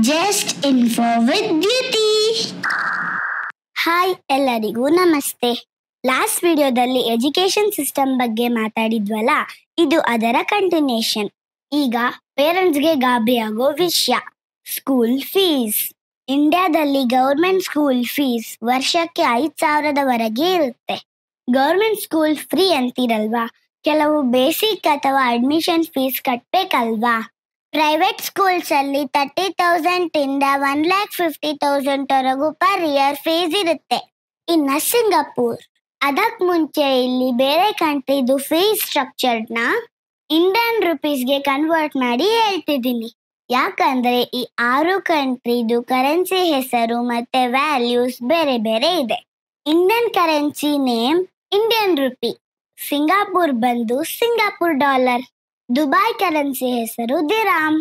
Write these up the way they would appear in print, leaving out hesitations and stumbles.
Just info with Dutee. Hi, ಎಲ್ಲರಿಗೂ ನಮಸ್ತೆ. Last ವಿಡಿಯೋದಲ್ಲಿ ಎಜುಕೇಶನ್ ಸಿಸ್ಟಮ್ ಬಗ್ಗೆ ಮಾತಾಡಿದ್ವಲ್ಲ, ಇದು ಅದರ ಕಂಟಿನ್ಯೂಷನ್. ಈಗ ಪೇರೆಂಟ್ಸ್ಗೆ ಗಾಬರಿ ಆಗೋ ವಿಷಯ, ಸ್ಕೂಲ್ ಫೀಸ್. ಇಂಡಿಯಾದಲ್ಲಿ ಗೌರ್ಮೆಂಟ್ ಸ್ಕೂಲ್ ಫೀಸ್ ವರ್ಷಕ್ಕೆ 5,000ದವರೆಗೆ ಇರುತ್ತೆ. ಗೌರ್ಮೆಂಟ್ ಸ್ಕೂಲ್ ಫ್ರೀ ಅಂತಿರಲ್ವಾ, ಕೆಲವು ಬೇಸಿಕ್ ಅಥವಾ ಅಡ್ಮಿಷನ್ ಫೀಸ್ ಕಟ್ಬೇಕಲ್ವಾ. ಪ್ರೈವೇಟ್ ಸ್ಕೂಲ್ಸ್ ಅಲ್ಲಿ 30,000 ಇಂದ 1,50,000 ಪರ್ ಇಯರ್ ಫೀಸ್ ಇರುತ್ತೆ. ಇನ್ನ ಸಿಂಗಾಪುರ್, ಅದಕ್ ಮುಂಚೆ ಇಲ್ಲಿ ಬೇರೆ ಕಂಟ್ರಿದು ಫೀಸ್ ಸ್ಟ್ರಕ್ಚರ್ನ ಇಂಡಿಯನ್ ರುಪೀಸ್ಗೆ ಕನ್ವರ್ಟ್ ಮಾಡಿ ಹೇಳ್ತಿದ್ದೀನಿ. ಯಾಕಂದ್ರೆ ಈ 6 ಕಂಟ್ರಿದು ಕರೆನ್ಸಿ ಹೆಸರು ಮತ್ತೆ ವ್ಯಾಲ್ಯೂಸ್ ಬೇರೆ ಬೇರೆ ಇದೆ. Indian currency name Indian rupee, Singapore ಬಂದು ಸಿಂಗಾಪುರ್ ಡಾಲರ್, ದುಬೈ ಕರೆನ್ಸಿ ಹೆಸರು ದಿರಾಮ್,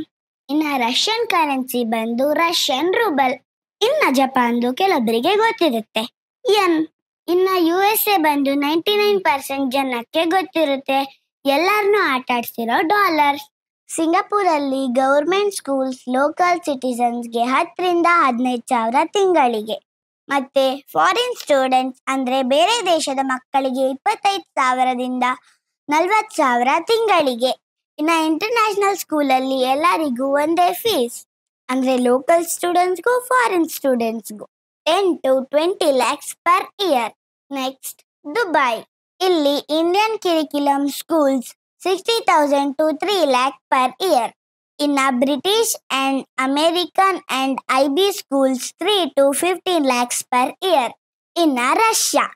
ಇನ್ನ ರಷ್ಯನ್ ಕರೆನ್ಸಿ ಬಂದು ರಷ್ಯನ್ ರೂಬಲ್, ಇನ್ನ ಜಪಾನ್ದು ಕೆಲವೊಬ್ಬರಿಗೆ ಗೊತ್ತಿರುತ್ತೆ ಯನ್, ಇನ್ನ USA ಬಂದು 99% ಜನಕ್ಕೆ ಗೊತ್ತಿರುತ್ತೆ, ಎಲ್ಲರನ್ನೂ ಆಟಾಡ್ಸಿರೋ ಡಾಲರ್. ಸಿಂಗಾಪುರಲ್ಲಿ ಗೌರ್ಮೆಂಟ್ ಸ್ಕೂಲ್ಸ್ ಲೋಕಲ್ ಸಿಟಿಸನ್ಸ್ಗೆ 10,000 ರಿಂದ 15,000 ತಿಂಗಳಿಗೆ, ಮತ್ತೆ ಫಾರಿನ್ ಸ್ಟೂಡೆಂಟ್ಸ್ ಅಂದ್ರೆ ಬೇರೆ ದೇಶದ ಮಕ್ಕಳಿಗೆ 25,000ದಿಂದ 40,000 ತಿಂಗಳಿಗೆ. ಇನ್ನ ಇಂಟರ್ನ್ಯಾಷನಲ್ ಸ್ಕೂಲಲ್ಲಿ ಎಲ್ಲರಿಗೂ ಒಂದೇ ಫೀಸ್, ಅಂದ್ರೆ ಲೋಕಲ್ ಸ್ಟೂಡೆಂಟ್ಸ್ಗೂ ಫಾರಿನ್ ಸ್ಟೂಡೆಂಟ್ಸ್ಗೂ 10 to 20 lakhs per year. Next Dubai, ಇಲ್ಲಿ Indian curriculum schools 60,000 to 3 lakh per year. ಇನ್ನ British and American and IB schools 3 to 15 lakhs per year. ಇನ್ನ ರಷ್ಯಾ,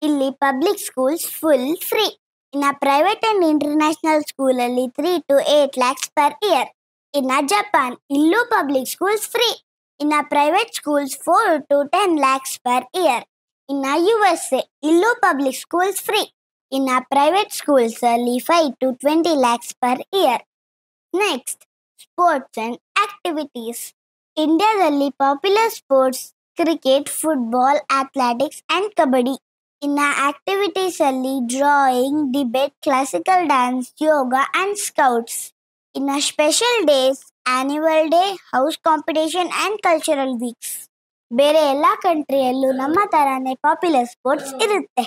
ಇಲ್ಲಿ ಪಬ್ಲಿಕ್ ಸ್ಕೂಲ್ಸ್ ಫುಲ್ ಫ್ರೀ. ಇನ್ನ private and international ಸ್ಕೂಲಲ್ಲಿ 3 to 8 lakhs per year. ಇನ್ನ Japan, ಇಲ್ಲೂ public schools free. ಇನ್ನ private schools 4 to 10 lakhs per year. ಇನ್ನ USA, ಇಲ್ಲೂ public schools free. ಇನ್ನ ಪ್ರೈವೇಟ್ ಸ್ಕೂಲ್ಸ್ ಅಲ್ಲಿ 5 to 20 lakhs per year. Next sports and activities. ಇಂಡಿಯಾದಲ್ಲಿ popular sports cricket, football, athletics and kabaddi. ಇನ್ನ activities ಅಲ್ಲಿ drawing, debate, classical dance, yoga and scouts. ಇನ್ನ special days, annual day, house competition and cultural weeks. ಬೇರೆ ಎಲ್ಲಾ ಕಂಟ್ರಿಯಲ್ಲೂ ನಮ್ಮ ತರಾನೇ popular sports ಇರುತ್ತೆ.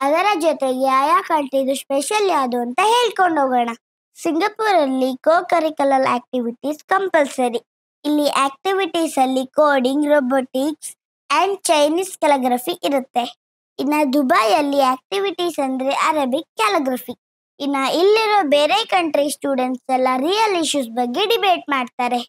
ಅದರ ಜೊತೆಗೆ ಆಯಾ ಕಂಟ್ರಿದು ಸ್ಪೆಷಲ್ ಯಾವುದು ಅಂತ ಹೇಳ್ಕೊಂಡು ಹೋಗೋಣ. ಸಿಂಗಾಪುರಲ್ಲಿ ಕೋ ಕರಿಕ್ಯುಲರ್ ಆಕ್ಟಿವಿಟೀಸ್ ಕಂಪಲ್ಸರಿ. ಇಲ್ಲಿ ಆಕ್ಟಿವಿಟೀಸ್ ಅಲ್ಲಿ coding, robotics and Chinese calligraphy ಇರುತ್ತೆ. ಇನ್ನ ದುಬೈಯಲ್ಲಿ ಆಕ್ಟಿವಿಟೀಸ್ ಅಂದ್ರೆ ಅರಬಿಕ್ ಕ್ಯಾಲಿಗ್ರಫಿ. ಇನ್ನ ಇಲ್ಲಿರೋ ಬೇರೆ ಕಂಟ್ರಿ ಸ್ಟೂಡೆಂಟ್ಸ್ ಎಲ್ಲ ರಿಯಲ್ ಇಶ್ಯೂಸ್ ಬಗ್ಗೆ ಡಿಬೇಟ್ ಮಾಡ್ತಾರೆ.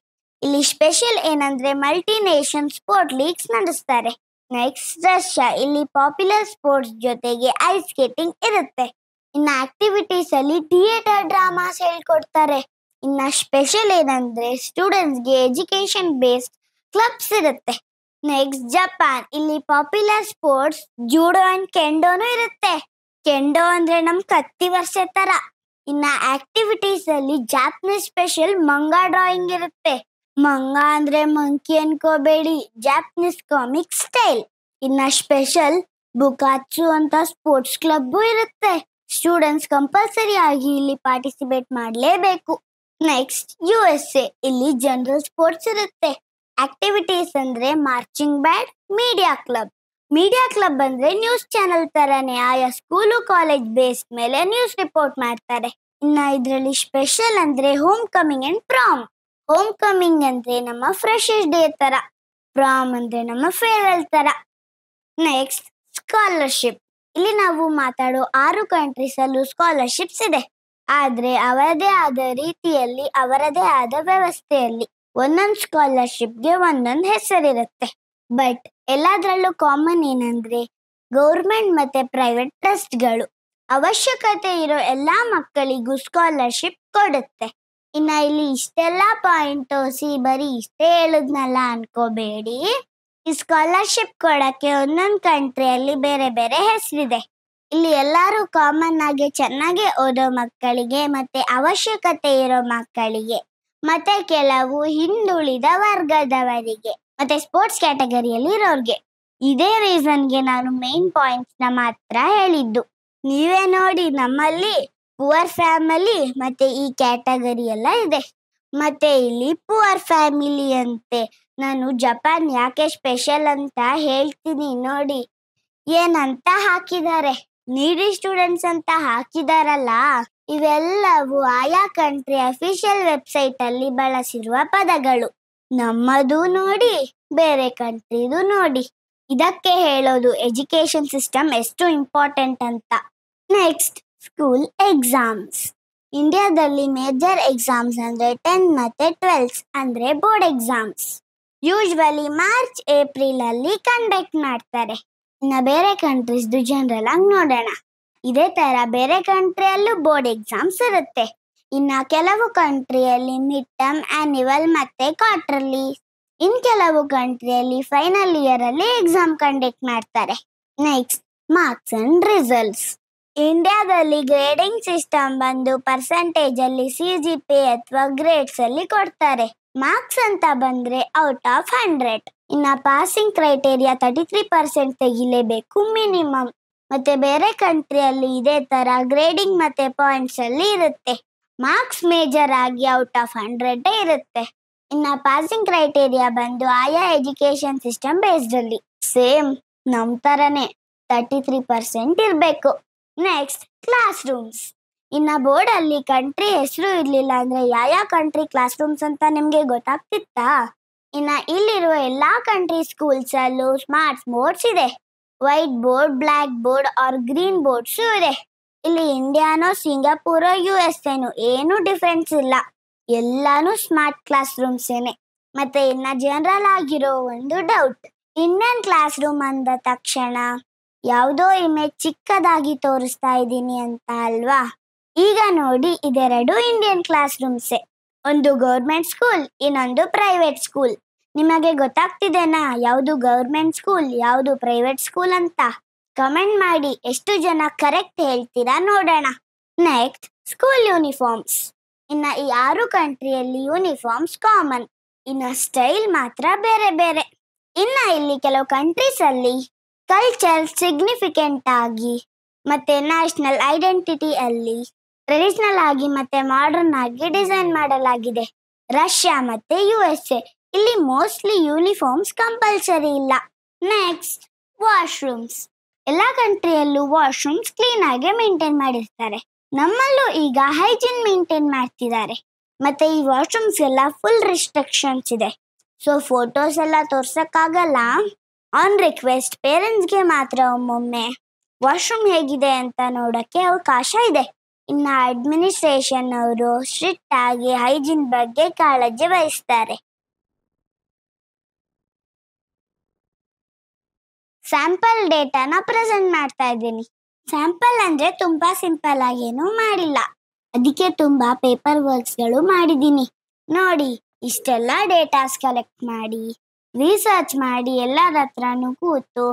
ಇಲ್ಲಿ ಸ್ಪೆಷಲ್ ಏನಂದ್ರೆ ಮಲ್ಟಿ ನೇಷನ್ ಸ್ಪೋರ್ಟ್ ಲೀಗ್ಸ್ ನಡೆಸ್ತಾರೆ. ನೆಕ್ಸ್ಟ್ ರಷ್ಯಾ, ಇಲ್ಲಿ ಪಾಪ್ಯುಲರ್ ಸ್ಪೋರ್ಟ್ಸ್ ಜೊತೆಗೆ ಐಸ್ ಸ್ಕೇಟಿಂಗ್ ಇರುತ್ತೆ. ಇನ್ನ ಆಕ್ಟಿವಿಟೀಸ್ ಅಲ್ಲಿ ಥಿಯೇಟರ್, ಡ್ರಾಮಾಸ್ ಹೇಳ್ಕೊಡ್ತಾರೆ. ಇನ್ನ ಸ್ಪೆಷಲ್ ಏನಂದ್ರೆ ಸ್ಟೂಡೆಂಟ್ಸ್ಗೆ ಎಜುಕೇಶನ್ ಬೇಸ್ಡ್ ಕ್ಲಬ್ಸ್ ಇರುತ್ತೆ. ನೆಕ್ಸ್ಟ್ ಜಪಾನ್, ಇಲ್ಲಿ ಪಾಪ್ಯುಲರ್ ಸ್ಪೋರ್ಟ್ಸ್ ಜೂಡೋ ಅಂಡ್ ಕೆಂಡೋನು ಇರುತ್ತೆ. ಕೆಂಡೋ ಅಂದ್ರೆ ನಮ್ ಕತ್ತಿ ವರ್ಷ ತರ. ಇನ್ನ ಆಕ್ಟಿವಿಟೀಸ್ ಅಲ್ಲಿ ಜಾಪನೀಸ್ ಸ್ಪೆಷಲ್ ಮಂಗಾ ಡ್ರಾಯಿಂಗ್ ಇರುತ್ತೆ. ಮಂಗಾ ಅಂದ್ರೆ ಮಂಕಿ ಅನ್ಕೋಬೇಡಿ, ಜಾಪನೀಸ್ ಕಾಮಿಕ್ ಸ್ಟೈಲ್. ಇನ್ನ ಸ್ಪೆಷಲ್ ಬುಕಾಚು ಅಂತ ಸ್ಪೋರ್ಟ್ಸ್ ಕ್ಲಬ್ ಇರುತ್ತೆ. ಸ್ಟೂಡೆಂಟ್ಸ್ ಕಂಪಲ್ಸರಿ ಆಗಿ ಇಲ್ಲಿ ಪಾರ್ಟಿಸಿಪೇಟ್ ಮಾಡಲೇಬೇಕು. ನೆಕ್ಸ್ಟ್ USA, ಇಲ್ಲಿ ಜನರಲ್ ಸ್ಪೋರ್ಟ್ಸ್ ಇರುತ್ತೆ. ಆಕ್ಟಿವಿಟೀಸ್ ಅಂದ್ರೆ marching band, media club. Media club ಅಂದ್ರೆ ನ್ಯೂಸ್ ಚಾನೆಲ್ ತರನೇ ಆಯಾ ಸ್ಕೂಲು ಕಾಲೇಜ್ ಬೇಸ್ಡ್ ಮೇಲೆ ನ್ಯೂಸ್ ರಿಪೋರ್ಟ್ ಮಾಡ್ತಾರೆ. ಇನ್ನ ಇದರಲ್ಲಿ ಸ್ಪೆಷಲ್ ಅಂದ್ರೆ homecoming and prom. Homecoming ಅಂದ್ರೆ ನಮ್ಮ ಫ್ರೆಶರ್ಸ್ ಡೇ ತರ, ಪ್ರಾಮ್ ಅಂದ್ರೆ ನಮ್ಮ ಫೇರ್ವೆಲ್ ತರ. ನೆಕ್ಸ್ಟ್ ಸ್ಕಾಲರ್ಶಿಪ್, ಇಲ್ಲಿ ನಾವು ಮಾತಾಡೋ 6 ಕಂಟ್ರೀಸ್ ಅಲ್ಲೂ ಸ್ಕಾಲರ್ಶಿಪ್ಸ್ ಇದೆ. ಆದ್ರೆ ಅವರದೇ ಆದ ರೀತಿಯಲ್ಲಿ, ಅವರದೇ ಆದ ವ್ಯವಸ್ಥೆಯಲ್ಲಿ. ಒಂದೊಂದು ಸ್ಕಾಲರ್ಶಿಪ್ಗೆ ಒಂದೊಂದು ಹೆಸರಿರುತ್ತೆ. ಬಟ್ ಎಲ್ಲದರಲ್ಲೂ ಕಾಮನ್ ಏನಂದ್ರೆ ಗೌರ್ಮೆಂಟ್ ಮತ್ತೆ ಪ್ರೈವೇಟ್ ಟ್ರಸ್ಟ್ಗಳು ಅವಶ್ಯಕತೆ ಇರೋ ಎಲ್ಲಾ ಮಕ್ಕಳಿಗೂ ಸ್ಕಾಲರ್ಶಿಪ್ ಕೊಡುತ್ತೆ. ಇನ್ನ ಇಲ್ಲಿ ಇಷ್ಟೆಲ್ಲಾ ಪಾಯಿಂಟ್ ಬರೀ ಇಷ್ಟೇ ಹೇಳುದ್ನಲ್ಲ ಅನ್ಕೋಬೇಡಿ. ಈ ಸ್ಕಾಲರ್ಶಿಪ್ ಕೊಡಕ್ಕೆ ಒಂದೊಂದು ಕಂಟ್ರಿಯಲ್ಲಿ ಬೇರೆ ಬೇರೆ ಹೆಸರಿದೆ. ಇಲ್ಲಿ ಎಲ್ಲರೂ ಕಾಮನ್ ಆಗಿ ಚೆನ್ನಾಗಿ ಓದೋ ಮಕ್ಕಳಿಗೆ, ಮತ್ತೆ ಅವಶ್ಯಕತೆ ಇರೋ ಮಕ್ಕಳಿಗೆ, ಮತ್ತೆ ಕೆಲವು ಹಿಂದುಳಿದ ವರ್ಗದವರಿಗೆ, ಮತ್ತೆ ಸ್ಪೋರ್ಟ್ಸ್ ಕ್ಯಾಟಗರಿಯಲ್ಲಿ ಇರೋರ್ಗೆ. ಇದೇ ರೀಸನ್ಗೆ ನಾನು ಮೇನ್ ಪಾಯಿಂಟ್ಸ್ ನ ಮಾತ್ರ ಹೇಳಿದ್ದು. ನೀವೇ ನೋಡಿ, ನಮ್ಮಲ್ಲಿ ಪುವರ್ ಫ್ಯಾಮಿಲಿ ಮತ್ತೆ ಈ ಕ್ಯಾಟಗರಿ ಎಲ್ಲ ಇದೆ. ಮತ್ತೆ ಇಲ್ಲಿ ಪುವರ್ ಫ್ಯಾಮಿಲಿ ಅಂತೆ. ನಾನು ಜಪಾನ್ ಯಾಕೆ ಸ್ಪೆಷಲ್ ಅಂತ ಹೇಳ್ತೀನಿ ನೋಡಿ. ಏನಂತ ಹಾಕಿದ್ದಾರೆ, ನೀಡಿ ಸ್ಟೂಡೆಂಟ್ಸ್ ಅಂತ ಹಾಕಿದಾರಲ್ಲ, ಇವೆಲ್ಲವೂ ಆಯಾ ಕಂಟ್ರಿ ಅಫಿಷಿಯಲ್ ವೆಬ್ಸೈಟ್ ಅಲ್ಲಿ ಬಳಸಿರುವ ಪದಗಳು. ನಮ್ಮದು ನೋಡಿ, ಬೇರೆ ಕಂಟ್ರಿದು ನೋಡಿ. ಇದಕ್ಕೆ ಹೇಳೋದು ಎಜುಕೇಶನ್ ಸಿಸ್ಟಮ್ ಎಷ್ಟು ಇಂಪಾರ್ಟೆಂಟ್ ಅಂತ. Next, school exams. ಇಂಡಿಯಾದಲ್ಲಿ ಮೇಜರ್ ಎಕ್ಸಾಮ್ಸ್ ಅಂದ್ರೆ 10th ಮತ್ತೆ 12th ಅಂದ್ರೆ board exams. Usually March April ಅಲ್ಲಿ ಕಂಡಕ್ಟ್ ಮಾಡ್ತಾರೆ. ಇನ್ನ ಬೇರೆ ಕಂಟ್ರೀಸ್ದು ಜನರಲ್ ಆಗಿ ನೋಡೋಣ. ಇದೇ ತರ ಬೇರೆ ಕಂಟ್ರಿಯಲ್ಲೂ ಬೋರ್ಡ್ ಎಕ್ಸಾಮ್ಸ್ ಇರುತ್ತೆ. ಇನ್ನ ಕೆಲವು ಕಂಟ್ರಿಯಲ್ಲಿ ಮಿಡ್ ಟರ್ಮ್, ಆನ್ಯುವಲ್ ಮತ್ತೆ ಕ್ವಾರ್ಟರ್ಲಿ. ಇನ್ ಕೆಲವು ಕಂಟ್ರಿಯಲ್ಲಿ ಫೈನಲ್ ಇಯರ್ ಅಲ್ಲಿ ಎಕ್ಸಾಮ್ ಕಂಡಕ್ಟ್ ಮಾಡ್ತಾರೆ. Next, marks and results. ಇಂಡಿಯಾದಲ್ಲಿ ಗ್ರೇಡಿಂಗ್ ಸಿಸ್ಟಮ್ ಬಂದು ಪರ್ಸೆಂಟೇಜ್ ಅಲ್ಲಿ CGPA ಅಥವಾ ಗ್ರೇಡ್ಸ್ ಅಲ್ಲಿ ಕೊಡ್ತಾರೆ. ಮಾರ್ಕ್ಸ್ ಅಂತ ಬಂದ್ರೆ ಔಟ್ ಆಫ್ 100. ಇನ್ನ ಪಾಸಿಂಗ್ ಕ್ರೈಟೇರಿಯಾ 33% ತೆಗಿಲೇಬೇಕು ಮಿನಿಮಮ್. ಮತ್ತೆ ಬೇರೆ ಕಂಟ್ರಿಯಲ್ಲಿ ಇದೇ ತರ ಗ್ರೇಡಿಂಗ್ ಮತ್ತೆ ಪಾಯಿಂಟ್ಸ್ ಅಲ್ಲಿ ಇರುತ್ತೆ. ಮಾರ್ಕ್ಸ್ ಮೇಜರ್ ಆಗಿ ಔಟ್ ಆಫ್ 100 ಇರುತ್ತೆ. ಇನ್ನ ಪಾಸಿಂಗ್ ಕ್ರೈಟೇರಿಯಾ ಬಂದು ಆಯಾ ಎಜುಕೇಶನ್ ಸಿಸ್ಟಮ್ ಬೇಸ್ಡ್ ಅಲ್ಲಿ ಸೇಮ್ ನಮ್ ತರನೇ 33% ಇರಬೇಕು. Next, class rooms. ಇನ್ನ ಬೋರ್ಡ್ ಅಲ್ಲಿ ಕಂಟ್ರಿ ಹೆಸರು ಇರ್ಲಿಲ್ಲ ಅಂದ್ರೆ ಯಾವ ಕಂಟ್ರಿ ಕ್ಲಾಸ್ ರೂಮ್ಸ್ ಅಂತ ನಿಮ್ಗೆ ಗೊತ್ತಾಗ್ತಿತ್ತಾ? ಇನ್ನ ಇಲ್ಲಿರುವ ಎಲ್ಲಾ ಕಂಟ್ರಿ ಸ್ಕೂಲ್ಸ್ ಅಲ್ಲೂ ಸ್ಮಾರ್ಟ್ ಬೋರ್ಡ್ಸ್ ಇದೆ. White board, black board or green boards ಇದೆ. ಇಲ್ಲಿ ಇಂಡಿಯಾನೋ ಸಿಂಗಾಪುರೋ USA ಏನು ಡಿಫ್ರೆನ್ಸ್ ಇಲ್ಲ, ಎಲ್ಲಾನು ಸ್ಮಾರ್ಟ್ ಕ್ಲಾಸ್ ರೂಮ್ಸ್ ಏನೆ. ಮತ್ತೆ ಇನ್ನ ಜನರಲ್ ಆಗಿರೋ ಒಂದು ಡೌಟ್, ಇಂಡಿಯನ್ ಕ್ಲಾಸ್ ರೂಮ್ ಅಂದ ತಕ್ಷಣ ಯಾವುದೋ ಇಮೇಜ್ ಚಿಕ್ಕದಾಗಿ ತೋರಿಸ್ತಾ ಇದ್ದೀನಿ ಅಂತ ಅಲ್ವಾ? ಈಗ ನೋಡಿ, ಇದೆರಡು ಇಂಡಿಯನ್ ಕ್ಲಾಸ್ ರೂಮ್ಸೆ. ಒಂದು ಗೌರ್ಮೆಂಟ್ ಸ್ಕೂಲ್, ಇನ್ನೊಂದು ಪ್ರೈವೇಟ್ ಸ್ಕೂಲ್. ನಿಮಗೆ ಗೊತ್ತಾಗ್ತಿದೆನಾ ಯಾವುದು ಗೌರ್ಮೆಂಟ್ ಸ್ಕೂಲ್ ಯಾವುದು ಪ್ರೈವೇಟ್ ಸ್ಕೂಲ್ ಅಂತ? ಕಮೆಂಟ್ ಮಾಡಿ, ಎಷ್ಟು ಜನ ಕರೆಕ್ಟ್ ಹೇಳ್ತೀರಾ ನೋಡೋಣ. Next, school uniforms. ಇನ್ನ ಈ 6 ಕಂಟ್ರಿಯಲ್ಲಿ ಯೂನಿಫಾರ್ಮ್ಸ್ ಕಾಮನ್, ಇನ್ನ ಸ್ಟೈಲ್ ಮಾತ್ರ ಬೇರೆ ಬೇರೆ. ಇನ್ನ ಇಲ್ಲಿ ಕೆಲವು ಕಂಟ್ರೀಸ್ ಅಲ್ಲಿ ಕಲ್ಚರ್ ಸಿಗ್ನಿಫಿಕೆಂಟ್ ಆಗಿ ಮತ್ತೆ ನ್ಯಾಷನಲ್ ಐಡೆಂಟಿಟಿ ಅಲ್ಲಿ ಟ್ರೆಡಿಷನಲ್ ಆಗಿ ಮತ್ತೆ ಮಾಡರ್ನ್ ಆಗಿ ಡಿಸೈನ್ ಮಾಡಲಾಗಿದೆ. ರಷ್ಯಾ ಮತ್ತೆ USA ಇಲ್ಲಿ ಮೋಸ್ಟ್ಲಿ ಯೂನಿಫಾರ್ಮ್ಸ್ ಕಂಪಲ್ಸರಿ ಇಲ್ಲ. Next, washrooms. ಎಲ್ಲಾ ಕಂಟ್ರಿಯಲ್ಲೂ ವಾಶ್ರೂಮ್ಸ್ ಕ್ಲೀನ್ ಆಗಿ ಮೇಂಟೈನ್ ಮಾಡಿರ್ತಾರೆ. ನಮ್ಮಲ್ಲೂ ಈಗ ಹೈಜೀನ್ ಮೇಂಟೈನ್ ಮಾಡ್ತಿದ್ದಾರೆ. ಮತ್ತೆ ಈ ವಾಶ್ರೂಮ್ಸ್ ಎಲ್ಲ ಫುಲ್ ರಿಸ್ಟ್ರಿಕ್ಷನ್ಸ್ ಇದೆ. ಸೊ ಫೋಟೋಸ್ ಎಲ್ಲ ತೋರ್ಸಕ್ಕಾಗಲ್ಲ. ಆನ್ ರಿಕ್ವೆಸ್ಟ್ ಪೇರೆಂಟ್ಸ್ಗೆ ಮಾತ್ರ ಒಮ್ಮೊಮ್ಮೆ ವಾಶ್ರೂಮ್ ಹೇಗಿದೆ ಅಂತ ನೋಡಕ್ಕೆ ಅವಕಾಶ ಇದೆ. ಇನ್ನ ಅಡ್ಮಿನಿಸ್ಟ್ರೇಷನ್ ಅವರು ಸ್ಟ್ರಿಕ್ಟ್ ಆಗಿ ಹೈಜೀನ್ ಬಗ್ಗೆ ಕಾಳಜಿ ವಹಿಸ್ತಾರೆ. ಸ್ಯಾಂಪಲ್ ಡೇಟಾನ ಪ್ರೆಸೆಂಟ್ ಮಾಡ್ತಾ ಇದ್ದೀನಿ. ಸ್ಯಾಂಪಲ್ ಅಂದ್ರೆ ತುಂಬಾ ಸಿಂಪಲ್ ಆಗಿ ಏನೂ ಮಾಡಿಲ್ಲ, ಅದಕ್ಕೆ ತುಂಬಾ ಪೇಪರ್ ವರ್ಕ್ಸ್ಗಳು ಮಾಡಿದ್ದೀನಿ. ನೋಡಿ, ಇಷ್ಟೆಲ್ಲ ಡೇಟಾಸ್ ಕಲೆಕ್ಟ್ ಮಾಡಿ ರಿಸರ್ಚ್ ಮಾಡಿ ಎಲ್ಲರ ಹತ್ರನೂ ಕೂತು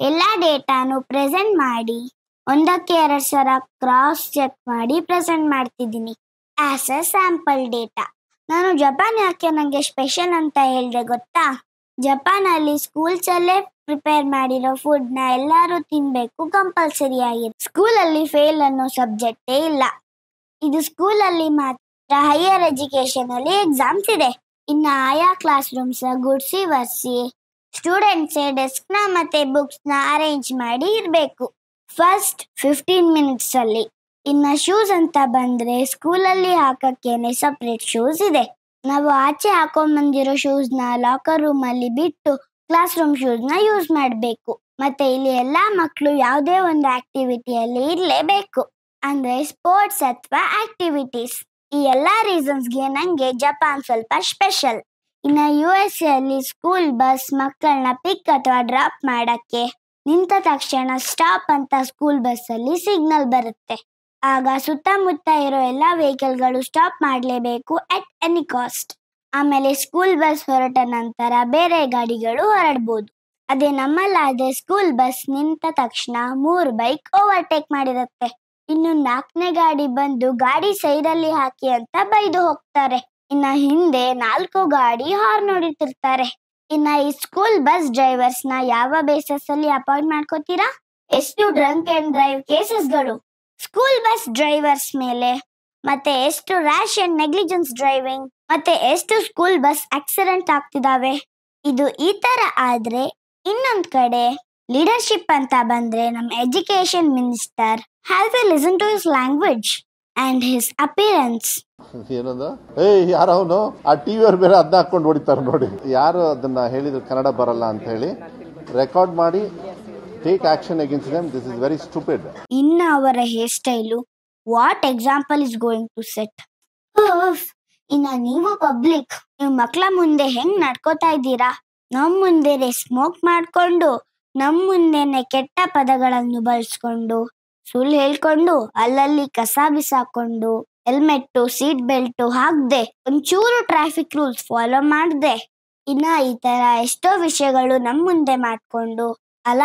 ಎಲ್ಲ ಡೇಟಾನು ಪ್ರೆಸೆಂಟ್ ಮಾಡಿ ಒಂದಕ್ಕೆ 2 ಸಲ ಕ್ರಾಸ್ ಚೆಕ್ ಮಾಡಿ ಪ್ರೆಸೆಂಟ್ ಮಾಡ್ತಿದ್ದೀನಿ ಆಸ್ ಎ ಸ್ಯಾಂಪಲ್ ಡೇಟಾ. ನಾನು ಜಪಾನ್ ಯಾಕೆ ನನಗೆ ಸ್ಪೆಷಲ್ ಅಂತ ಹೇಳಿದೆ ಗೊತ್ತಾ? ಜಪಾನಲ್ಲಿ ಸ್ಕೂಲ್ಸ್ ಅಲ್ಲೇ ಪ್ರಿಪೇರ್ ಮಾಡಿರೋ ಫುಡ್ ನ ಎಲ್ಲರೂ ತಿನ್ಬೇಕು ಕಂಪಲ್ಸರಿ ಆಗಿದೆ. ಸ್ಕೂಲಲ್ಲಿ ಫೇಲ್ ಅನ್ನೋ ಸಬ್ಜೆಕ್ಟೇ ಇಲ್ಲ. ಇದು ಸ್ಕೂಲಲ್ಲಿ ಮಾತ್ರ ಹೈಯರ್ ಎಜುಕೇಶನ್ ಅಲ್ಲಿ ಎಕ್ಸಾಮ್ಸ್ ಇದೆ. ಇನ್ನು ಆಯಾ class rooms Gudsi ವರ್ಸಿ students desk ನ ಮತ್ತೆ ಬುಕ್ಸ್ ನ ಅರೇಂಜ್ ಮಾಡಿ ಇರಬೇಕು ಫಸ್ಟ್ 15 minutes ಅಲ್ಲಿ. ಇನ್ನ ಶೂಸ್ ಅಂತ ಬಂದ್ರೆ ಸ್ಕೂಲಲ್ಲಿ ಹಾಕಕ್ಕೇನೆ ಸಪ್ರೇಟ್ ಶೂಸ್ ಇದೆ. ನಾವು ಆಚೆ ಹಾಕೊಂಡ್ಬಂದಿರೋ ಶೂಸ್ ನ ಲಾಕರ್ ರೂಮ್ ಅಲ್ಲಿ ಬಿಟ್ಟು ಕ್ಲಾಸ್ ರೂಮ್ ಶೂಸ್ ನ ಯೂಸ್ ಮಾಡಬೇಕು. ಮತ್ತೆ ಇಲ್ಲಿ ಎಲ್ಲಾ ಮಕ್ಕಳು ಯಾವುದೇ ಒಂದು ಆಕ್ಟಿವಿಟಿಯಲ್ಲಿ ಇರಲೇಬೇಕು, ಅಂದ್ರೆ ಸ್ಪೋರ್ಟ್ಸ್ ಅಥವಾ ಆಕ್ಟಿವಿಟೀಸ್. ಈ ಎಲ್ಲಾ ರೀಸನ್ಸ್ಗೆ ನಂಗೆ ಜಪಾನ್ ಸ್ವಲ್ಪ ಸ್ಪೆಷಲ್. ಇನ್ನ USA ಅಲ್ಲಿ ಸ್ಕೂಲ್ ಬಸ್ ಮಕ್ಕಳನ್ನ ಪಿಕ್ ಅಥವಾ ಡ್ರಾಪ್ ಮಾಡಕ್ಕೆ ನಿಂತ ತಕ್ಷಣ ಸ್ಟಾಪ್ ಅಂತ ಸ್ಕೂಲ್ ಬಸ್ ಅಲ್ಲಿ ಸಿಗ್ನಲ್ ಬರುತ್ತೆ. ಆಗ ಸುತ್ತಮುತ್ತ ಇರೋ ಎಲ್ಲಾ ವೆಹಿಕಲ್ಗಳು ಸ್ಟಾಪ್ ಮಾಡಲೇಬೇಕು ಅಟ್ ಎನಿ ಕಾಸ್ಟ್. ಆಮೇಲೆ ಸ್ಕೂಲ್ ಬಸ್ ಹೊರಟ ನಂತರ ಬೇರೆ ಗಾಡಿಗಳು ಹೊರಡ್ಬೋದು. ಅದೇ ನಮ್ಮಲ್ಲಾದ್ರೆ ಸ್ಕೂಲ್ ಬಸ್ ನಿಂತ ತಕ್ಷಣ 3 ಬೈಕ್ ಓವರ್ಟೇಕ್ ಮಾಡಿರುತ್ತೆ. ಇನ್ನು 4ನೇ ಗಾಡಿ ಬಂದು ಗಾಡಿ ಸೈಡಲ್ಲಿ ಹಾಕಿ ಅಂತ ಬೈದು ಹೋಗ್ತಾರೆ. ಇನ್ನ ಹಿಂದೆ 4 ಗಾಡಿ ಹಾರ್ನ್ ಹೊಡಿತಿರ್ತಾರೆ. ಇನ್ನ ಈ ಸ್ಕೂಲ್ ಬಸ್ ಡ್ರೈವರ್ಸ್ ನ ಯಾವ ಬೇಸಸ್ ಅಲ್ಲಿ ಅಪಾಯಿಂಟ್ ಮಾಡ್ಕೋತೀರಾ? ಎಷ್ಟು ಡ್ರಂಕ್ ಅಂಡ್ ಡ್ರೈವ್ ಕೇಸಸ್ಗಳು ಸ್ಕೂಲ್ ಬಸ್ ಡ್ರೈವರ್ಸ್ ಮೇಲೆ, ಮತ್ತೆ ಎಷ್ಟು ರ್ಯಾಶ್ ಅಂಡ್ ನೆಗ್ಲಿಜೆನ್ಸ್ ಡ್ರೈವಿಂಗ್ ಮತ್ತೆ ಎಷ್ಟು ಸ್ಕೂಲ್ ಬಸ್ ಆಕ್ಸಿಡೆಂಟ್ ಆಗ್ತಿದಾವೆ. ಇದು ಈ ತರ ಆದ್ರೆ ಇನ್ನೊಂದ್ ಕಡೆ ಲೀಡರ್ಶಿಪ್ ಅಂತ ಬಂದ್ರೆ ನಮ್ಮ education minister have to listen to his language and his appearance. ಏನಂದ ಯಾರ ಅವನು ಆ ಟಿವಿ ಅವ್ರು ಬೇರೆ ಅದನ್ನ ಹಾಕೊಂಡು ಹೊಡಿತಾರೆ ನೋಡಿ. ಯಾರು ಅದನ್ನ ಹೇಳಿದ್ರು ಕನ್ನಡ ಬರಲ್ಲ ಅಂತ ಹೇಳಿ ರೆಕಾರ್ಡ್ ಮಾಡಿ take action against them. This is very stupid. ಇನ್ನ ಅವರ hair style what example is going to set. ಇನ್ನ ನೀವು ಪಬ್ಲಿಕ್ ನೀವು ಮಕ್ಕಳ ಮುಂದೆ ಹೆಂಗ್ ನಡ್ಕೋತಾ ಇದ್ದೀರಾ? ನಮ್ ಮುಂದೆನೆ ಸ್ಮೋಕ್ ಮಾಡ್ಕೊಂಡು ನಮ್ ಮುಂದೆನೆ ಕೆಟ್ಟ ಪದಗಳನ್ನು ಬಳಸ್ಕೊಂಡು ಸುಳ್ಳು ಹೇಳ್ಕೊಂಡು ಅಲ್ಲಲ್ಲಿ ಕಸ ಬಿಸಾಕೊಂಡು ಹೆಲ್ಮೆಟ್ ಸೀಟ್ ಬೆಲ್ಟ್ ಹಾಕ್ದೆ ಒಂಚೂರು ಟ್ರಾಫಿಕ್ ರೂಲ್ಸ್ ಫಾಲೋ ಮಾಡ್ದೆ ಇನ್ನ ಈ ತರ ಎಷ್ಟೋ ವಿಷಯಗಳು ನಮ್ ಮುಂದೆ ಮಾಡ್ಕೊಂಡು ಅಲ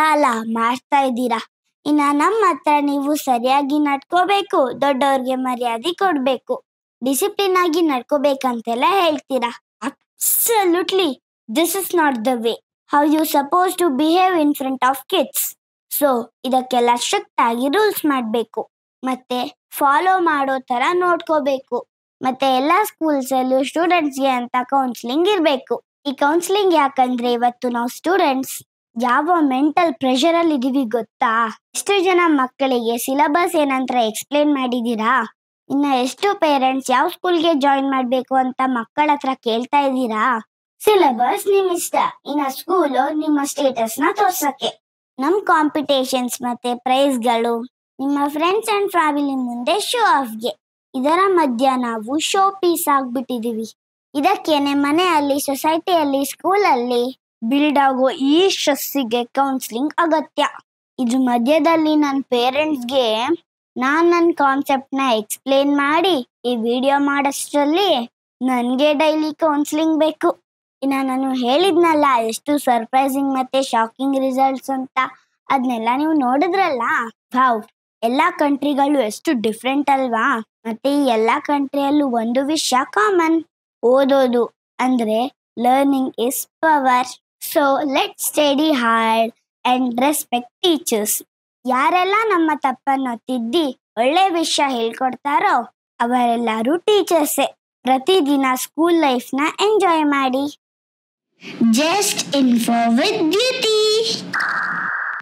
ಮಾಡ್ತಾ ಇದ್ದೀರಾ. ಇನ್ನ ನಮ್ಮ ಹತ್ರ ನೀವು ಸರಿಯಾಗಿ ನಡ್ಕೋಬೇಕು, ದೊಡ್ಡವ್ರಿಗೆ ಮರ್ಯಾದೆ ಕೊಡ್ಬೇಕು, ಡಿಸಿಪ್ಲಿನ್ ಆಗಿ ನಡ್ಕೋಬೇಕಂತೆಲ್ಲ ಹೇಳ್ತೀರಾ. Absolutely this is not the way how you suppose to behave in front of kids. So ಇದಕ್ಕೆಲ್ಲ ಸ್ಟ್ರಿಕ್ಟ್ ಆಗಿ ರೂಲ್ಸ್ ಮಾಡಬೇಕು, ಮತ್ತೆ ಫಾಲೋ ಮಾಡೋ ತರ ನೋಡ್ಕೋಬೇಕು. ಮತ್ತೆ ಎಲ್ಲಾ ಸ್ಕೂಲ್ಸ್ ಅಲ್ಲೂ ಸ್ಟೂಡೆಂಟ್ಸ್ಗೆ ಅಂತ ಕೌನ್ಸಿಲಿಂಗ್ ಇರ್ಬೇಕು. ಈ ಕೌನ್ಸಿಲಿಂಗ್ ಯಾಕಂದ್ರೆ ಇವತ್ತು ನಾವು ಸ್ಟೂಡೆಂಟ್ಸ್ ಯಾವ ಮೆಂಟಲ್ ಪ್ರೆಷರ್ ಅಲ್ಲಿ ಇದೀವಿ ಗೊತ್ತಾ? ಎಷ್ಟು ಜನ ಮಕ್ಕಳಿಗೆ ಸಿಲೆಬಸ್ ಏನಂತ ಎಕ್ಸ್ಪ್ಲೇನ್ ಮಾಡಿದೀರಾ? ಇನ್ನ ಎಷ್ಟು ಪೇರೆಂಟ್ಸ್ ಯಾವ ಸ್ಕೂಲ್ಗೆ ಜಾಯಿನ್ ಮಾಡ್ಬೇಕು ಅಂತ ಮಕ್ಕಳ ಹತ್ರ ಕೇಳ್ತಾ ಇದ್ದೀರಾ? ಸಿಲೆಬಸ್ ನಿಮ್ ಇಷ್ಟ, ಇನ್ನ ಸ್ಕೂಲು ನಿಮ್ಮ ಸ್ಟೇಟಸ್ ನ ತೋರ್ಸಕ್ಕೆ. ನಮ್ ಕಾಂಪಿಟೇಷನ್ಸ್ ಮತ್ತೆ ಪ್ರೈಸ್ಗಳು ನಿಮ್ಮ ಫ್ರೆಂಡ್ಸ್ ಅಂಡ್ ಫ್ಯಾಮಿಲಿ ಮುಂದೆ ಶೋ ಆಫ್ಗೆ. ಇದರ ಮಧ್ಯ ನಾವು ಶೋ ಪೀಸ್ ಆಗ್ಬಿಟ್ಟಿದೀವಿ. ಇದಕ್ಕೇನೆ ಮನೆಯಲ್ಲಿ, ಸೊಸೈಟಿಯಲ್ಲಿ, ಸ್ಕೂಲಲ್ಲಿ ಬಿಲ್ಡ್ ಆಗೋ ಈ ಸ್ಟ್ರೆಸ್ಸಿಗೆ ಕೌನ್ಸಿಲಿಂಗ್ ಅಗತ್ಯ. ಇದ್ರ ಮಧ್ಯದಲ್ಲಿ ನನ್ನ ಪೇರೆಂಟ್ಸ್ಗೆ ನನ್ನ ಕಾನ್ಸೆಪ್ಟ್ ನ ಎಕ್ಸ್ಪ್ಲೇನ್ ಮಾಡಿ ಈ ವಿಡಿಯೋ ಮಾಡೋಷ್ಟರಲ್ಲಿ ನನ್ಗೆ ಡೈಲಿ ಕೌನ್ಸಿಲಿಂಗ್ ಬೇಕು. ಇನ್ನ ನಾನು ಹೇಳಿದ್ನಲ್ಲ ಎಷ್ಟು ಸರ್ಪ್ರೈಸಿಂಗ್ ಮತ್ತೆ ಶಾಕಿಂಗ್ ರಿಸಲ್ಟ್ಸ್ ಅಂತ, ಅದನ್ನೆಲ್ಲ ನೀವು ನೋಡಿದ್ರಲ್ಲ. ವಾವ್, ಎಲ್ಲಾ ಕಂಟ್ರಿಗಳು ಎಷ್ಟು ಡಿಫ್ರೆಂಟ್ ಅಲ್ವಾ? ಮತ್ತೆ ಈ ಎಲ್ಲಾ ಕಂಟ್ರಿಯಲ್ಲೂ ಒಂದು ವಿಷಯ ಕಾಮನ್, ಓದೋದು. ಅಂದ್ರೆ learning is power. So let study hard and respect teachers. ಯಾರೆಲ್ಲ ನಮ್ಮ ತಪ್ಪನ್ನು ತಿದ್ದಿ ಒಳ್ಳೆ ವಿಷಯ ಹೇಳ್ಕೊಡ್ತಾರೋ ಅವರೆಲ್ಲರೂ ಟೀಚರ್ಸೇ. ಪ್ರತಿದಿನ ಸ್ಕೂಲ್ ಲೈಫ್ ನ ಎಂಜಾಯ್ ಮಾಡಿ. Just info with Dutee.